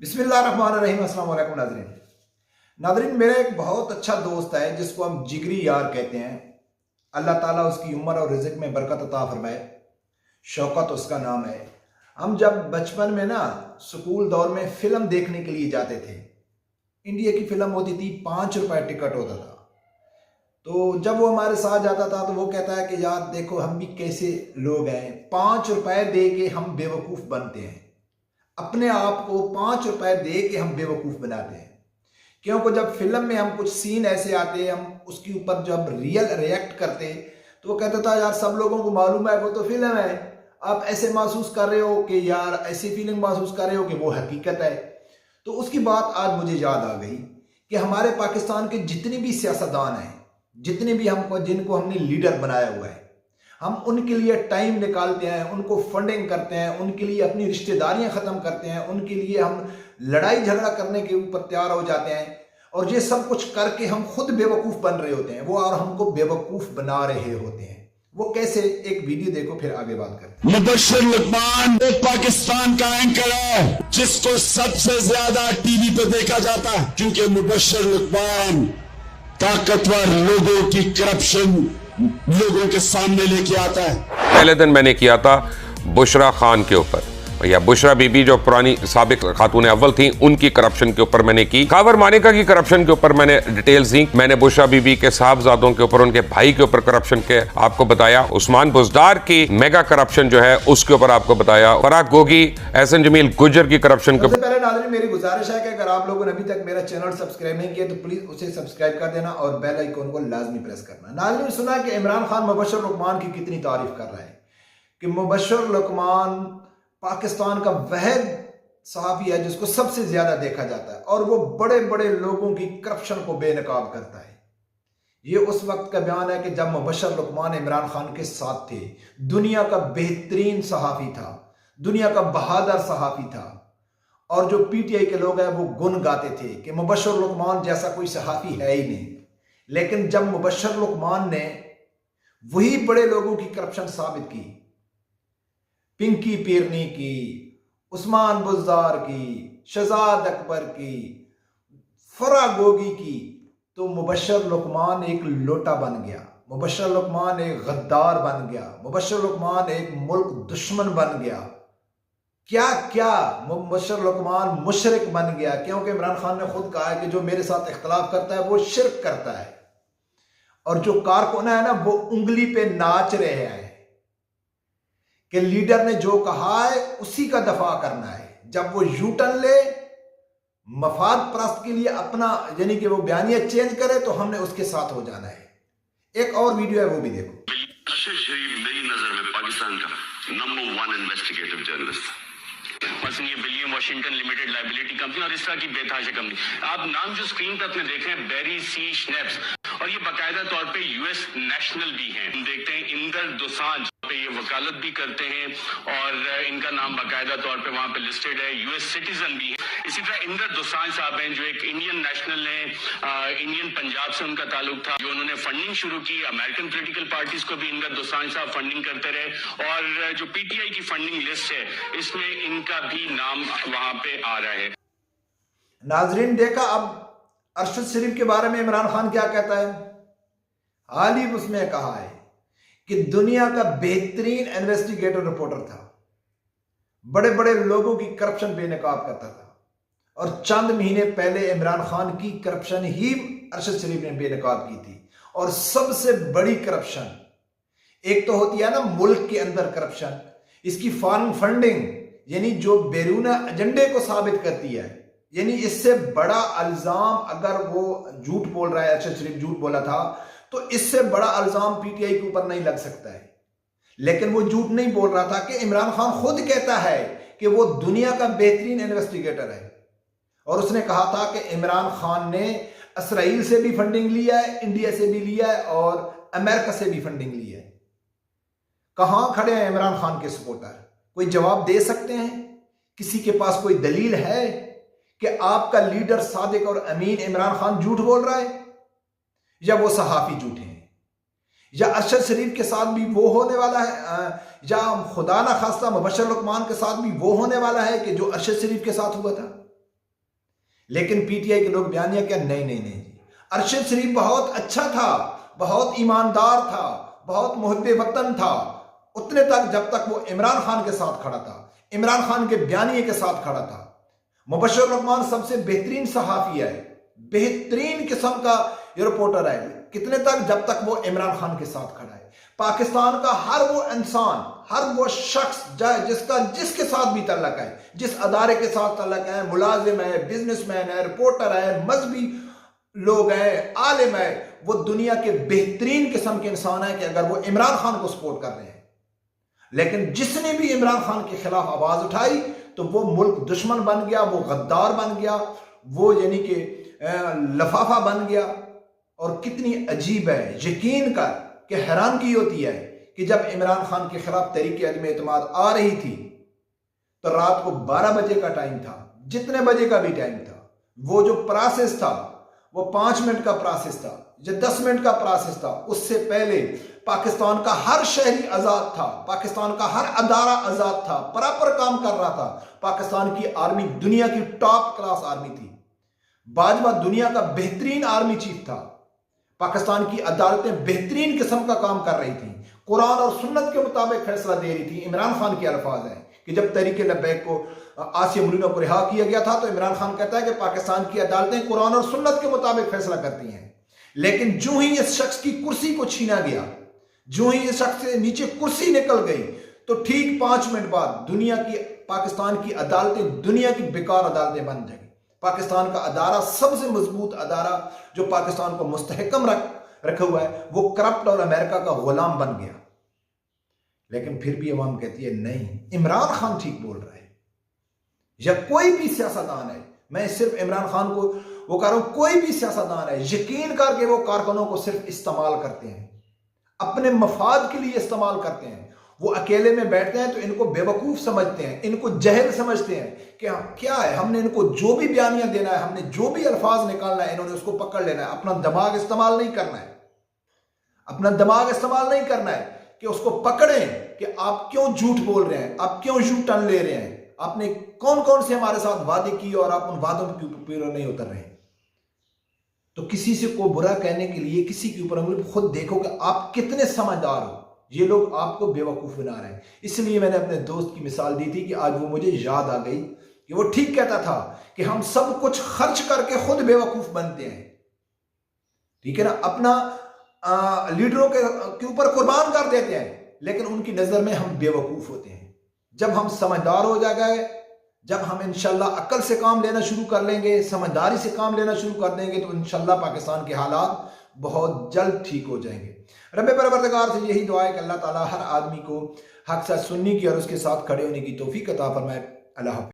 बिस्मिल्लाहिर्रहमानिर्रहीम। अस्सलाम वालेकुम नाज़रीन। नाज़रीन, मेरा एक बहुत अच्छा दोस्त है जिसको हम जिगरी यार कहते हैं। अल्लाह ताला उसकी उम्र और रिज़्क़ में बरकत अता फरमाए। शौकत उसका नाम है। हम जब बचपन में ना स्कूल दौर में फ़िल्म देखने के लिए जाते थे। इंडिया की फ़िल्म होती थी, 5 रुपए टिकट होता था। तो जब वो हमारे साथ जाता था तो वो कहता है कि यार देखो हम भी कैसे लोग हैं, 5 रुपए दे के हम बेवकूफ़ बनते हैं। अपने आप को 5 रुपए दे के हम बेवकूफ़ बनाते हैं, क्योंकि जब फिल्म में हम कुछ सीन ऐसे आते, हम उसके ऊपर जब रियल रिएक्ट करते तो वो कहता था यार सब लोगों को मालूम है वो तो फिल्म है, आप ऐसे महसूस कर रहे हो कि यार ऐसी फीलिंग महसूस कर रहे हो कि वो हकीकत है। तो उसकी बात आज मुझे याद आ गई कि हमारे पाकिस्तान के जितने भी सियासतदान हैं, जितने भी हमको जिनको हमने लीडर बनाया हुआ है, हम उनके लिए टाइम निकालते हैं, उनको फंडिंग करते हैं, उनके लिए अपनी रिश्तेदारियां ख़त्म करते हैं, उनके लिए हम लड़ाई झगड़ा करने के ऊपर तैयार हो जाते हैं, और ये सब कुछ करके हम खुद बेवकूफ़ बन रहे होते हैं, वो और हमको बेवकूफ़ बना रहे होते हैं। वो कैसे, एक वीडियो देखो फिर आगे बात करते हैं। मुबश्शिर लुकमान एक पाकिस्तान का एंकर है जिसको सबसे ज्यादा टीवी पे देखा जाता है, क्योंकि मुबश्शिर लुकमान ताकतवर लोगों की करप्शन लोगों के सामने लेके आता है। पहले दिन मैंने किया था बुशरा खान के ऊपर, या बुशरा बीबी जो पुरानी साबिक खातून अव्वल थी, उनकी करप्शन के ऊपर मैंने की। खावर मानिका की करप्शन के ऊपर मैंने डिटेल्स दी। मैंने बुशरा बीबी के साहबजादों के ऊपर, उनके भाई के ऊपर करप्शन के आपको बताया। उस्मान बुजदार की मेगा करप्शन जो है उसके ऊपर आपको बताया। फराग गोगी, एहसन जमील गुज्जर की करप्शन के ऊपर। पहले नाज़रीन मेरी गुजारिश है कि अगर आप लोगों ने अभी तक मेरा चैनल सब्सक्राइब नहीं किया तो प्लीज उसे सब्सक्राइब कर देना और बेल आइकन को लाजमी प्रेस करना। नाज़रीन, सुना कि इमरान खान मुबश्शिर लुकमान की कितनी तारीफ कर रहा है कि मुबश्शिर लुकमान पाकिस्तान का वह सहाफ़ी है जिसको सबसे ज्यादा देखा जाता है, और वो बड़े बड़े लोगों की करप्शन को बेनकाब करता है। ये उस वक्त का बयान है कि जब मुबश्शिर लुकमान इमरान खान के साथ थे। दुनिया का बेहतरीन सहाफ़ी था, दुनिया का बहादुर सहाफ़ी था, और जो पीटीआई के लोग हैं वो गुन गाते थे कि मुबश्शिर लुकमान जैसा कोई सहाफ़ी है ही नहीं। लेकिन जब मुबश्शिर लुकमान ने वही बड़े लोगों की करप्शन साबित की, पिंकी पीरनी की, उस्मान बुज़दार की, शहजाद अकबर की, फराग गोगी की, तो मुबश्शिर लुकमान एक लोटा बन गया, मुबश्शिर लुकमान एक गद्दार बन गया, मुबश्शिर लुकमान एक मुल्क दुश्मन बन गया। क्या क्या मुबश्शिर लुकमान मुशरिक बन गया, क्योंकि इमरान खान ने खुद कहा है कि जो मेरे साथ इख्तलाफ करता है वो शिरक करता है, और जो कारकुन है ना वो उंगली पे नाच रहे हैं कि लीडर ने जो कहा है उसी का दफा करना है। जब वो यूटर्न ले मफाद प्रस्त के लिए अपना, यानी कि वो बयानिया चेंज करे, तो हमने उसके साथ हो जाना है। एक और वीडियो है वो भी देखो। अरशद शरीफ मेरी नजर में पाकिस्तान का नंबर 1 इन्वेस्टिगेटिव जर्नलिस्ट। मसलन ये William Washington limited liability company और इस तरह की बेतहाशा कंपनी, आप नाम जो स्क्रीन पर अपने देख रहे हैं, बैरी सी स्नैप्स, और ये बाकायदा तौर पे यूएस नेशनल भी हैं। हम देखते हैं इंदर दोसांझ पे ये वकालत भी करते हैं, और इनका नाम बाकायदा तौर पे वहां पे लिस्टेड है, यूएस सिटीजन भी है। इसी तरह इंदर दोसांझ साहब हैं जो एक इंडियन नेशनल है, इंडियन पंजाब से उनका ताल्लुक था, जो उन्होंने फंडिंग शुरू की अमेरिकन पॉलिटिकल पार्टीज को भी इंदर दोसांझ साहब फंडिंग करते रहे, और जो पीटीआई की फंडिंग लिस्ट है इसमें इनका भी नाम वहां पे आ रहा है। नाजरीन, देखा अब अरशद शरीफ के बारे में इमरान खान क्या कहता है। हाल ही उसने कहा है कि दुनिया का बेहतरीन इन्वेस्टिगेटिव रिपोर्टर था, बड़े बड़े लोगों की करप्शन बेनकाब करता था, और चंद महीने पहले इमरान खान की करप्शन ही अरशद शरीफ ने बेनकाब की थी। और सबसे बड़ी करप्शन एक तो होती है ना मुल्क के अंदर करप्शन, इसकी फॉरेन फंडिंग, यानी जो बैरून एजेंडे को साबित करती है, यानी इससे बड़ा इल्जाम अगर वो झूठ बोल रहा है, अरशद शरीफ झूठ बोला था, तो इससे बड़ा इल्जाम पीटीआई के ऊपर नहीं लग सकता है। लेकिन वो झूठ नहीं बोल रहा था कि इमरान खान खुद कहता है कि वो दुनिया का बेहतरीन इन्वेस्टिगेटर है, और उसने कहा था कि इमरान खान ने इसराइल से भी फंडिंग लिया है, इंडिया से भी लिया है, और अमेरिका से भी फंडिंग ली है। कहां खड़े हैं इमरान खान के सपोर्टर? कोई जवाब दे सकते हैं? किसी के पास कोई दलील है कि आपका लीडर सादिक और अमीन इमरान खान झूठ बोल रहा है, या वो सहाफी झूठे हैं, या अरशद शरीफ के साथ भी वो होने वाला है, या खुदा ना खास्ता मुबश्शिर लुकमान के साथ भी वो होने वाला है कि जो अरशद शरीफ के साथ हुआ था? लेकिन पीटीआई के लोग बयानिया क्या, नहीं नहीं नहीं जी, अरशद शरीफ बहुत अच्छा था, बहुत ईमानदार था, बहुत मुहब्बे वतन था, उतने तक जब तक वो इमरान खान के साथ खड़ा था, इमरान खान के बयानिए के साथ खड़ा था। मुबश्शिर रहमान सबसे बेहतरीन सहाफी है, बेहतरीन किस्म का रिपोर्टर है, कितने तक, जब तक वो इमरान खान के साथ खड़ा है। पाकिस्तान का हर वो इंसान, हर वो शख्स जिसका जिसके साथ भी तल्लक है, जिस अदारे के साथ तल्लक है, मुलाजिम है, बिजनेसमैन है, रिपोर्टर है, मजहबी लोग हैं, आलिम है, वो दुनिया के बेहतरीन किस्म के इंसान है कि अगर वो इमरान खान को सपोर्ट कर रहे हैं। लेकिन जिसने भी इमरान खान के खिलाफ आवाज उठाई तो वो मुल्क दुश्मन बन गया, वो गद्दार बन गया, वो यानी कि लफाफा बन गया। और कितनी अजीब है, यकीन कर कि हैरानगी होती है कि जब इमरान खान के खिलाफ तहरीक अदम एतमाद आ रही थी तो रात को 12 बजे का टाइम था, जितने बजे का भी टाइम था, वो जो प्रोसेस था वो 5 मिनट का प्रोसेस था, जो 10 मिनट का प्रोसेस था, उससे पहले पाकिस्तान का हर शहरी आजाद था, पाकिस्तान का हर अदारा आजाद था, बराबर काम कर रहा था। पाकिस्तान की आर्मी दुनिया की टॉप क्लास आर्मी थी, बाजवा दुनिया का बेहतरीन आर्मी चीफ था। पाकिस्तान की अदालतें बेहतरीन किस्म का काम कर रही थी, कुरान और सुन्नत के मुताबिक फैसला दे रही थी। इमरान खान के अल्फाज हैं कि जब तहरीक लब्बैक को आसिया मुलीना को रिहा किया गया था तो इमरान खान कहता है कि पाकिस्तान की अदालतें कुरान और सुन्नत के मुताबिक फैसला करती हैं। लेकिन जो ही इस शख्स की कुर्सी को छीना गया, जो ही इस शख्स से नीचे कुर्सी निकल गई, तो ठीक 5 मिनट बाद दुनिया की, पाकिस्तान की अदालतें दुनिया की बेकार अदालतें बन जाएंगी। पाकिस्तान का अदारा, सबसे मजबूत अदारा जो पाकिस्तान को मुस्तहकम रखा हुआ है, वो करप्ट और अमेरिका का गुलाम बन गया। लेकिन फिर भी अवाम कहती है नहीं, इमरान खान ठीक बोल रहा है। या कोई भी सियासतदान है, मैं सिर्फ इमरान खान को वो कह रहा हूं, कोई भी सियासतदान है, यकीन करके वो कारकुनों को सिर्फ इस्तेमाल करते हैं, अपने मफाद के लिए इस्तेमाल करते हैं। वो अकेले में बैठते हैं तो इनको बेवकूफ समझते हैं, इनको जहल समझते हैं कि क्या है, हमने इनको जो भी बयानियां देना है, हमने जो भी अल्फाज निकालना है, इन्होंने उसको पकड़ लेना है। अपना दिमाग इस्तेमाल नहीं करना है, अपना दिमाग इस्तेमाल नहीं करना है कि उसको पकड़ें कि आप क्यों झूठ बोल रहे हैं, आप क्यों यू टर्न ले रहे हैं, आपने कौन कौन से हमारे साथ वादे किए और आप उन वादों के ऊपर पूरा नहीं उतर रहे। तो किसी से को बुरा कहने के लिए किसी के ऊपर उंगली, खुद देखो कि आप कितने समझदार हो। ये लोग आपको बेवकूफ बना रहे हैं। इसलिए मैंने अपने दोस्त की मिसाल दी थी कि आज वो मुझे याद आ गई कि वो ठीक कहता था कि हम सब कुछ खर्च करके खुद बेवकूफ बनते हैं, ठीक है ना, अपना लीडरों के ऊपर कुर्बान कर देते हैं, लेकिन उनकी नजर में हम बेवकूफ होते हैं। जब हम समझदार हो जाएंगे, जब हम इंशाल्लाह अक्ल से काम लेना शुरू कर लेंगे, समझदारी से काम लेना शुरू कर देंगे, तो इंशाल्लाह पाकिस्तान के हालात बहुत जल्द ठीक हो जाएंगे। रब्बे परवरदिगार से यही दुआ है कि अल्लाह ताला हर आदमी को हक सच सुनने की और उसके साथ खड़े होने की तौफीक अता फरमाए। अल्लाह।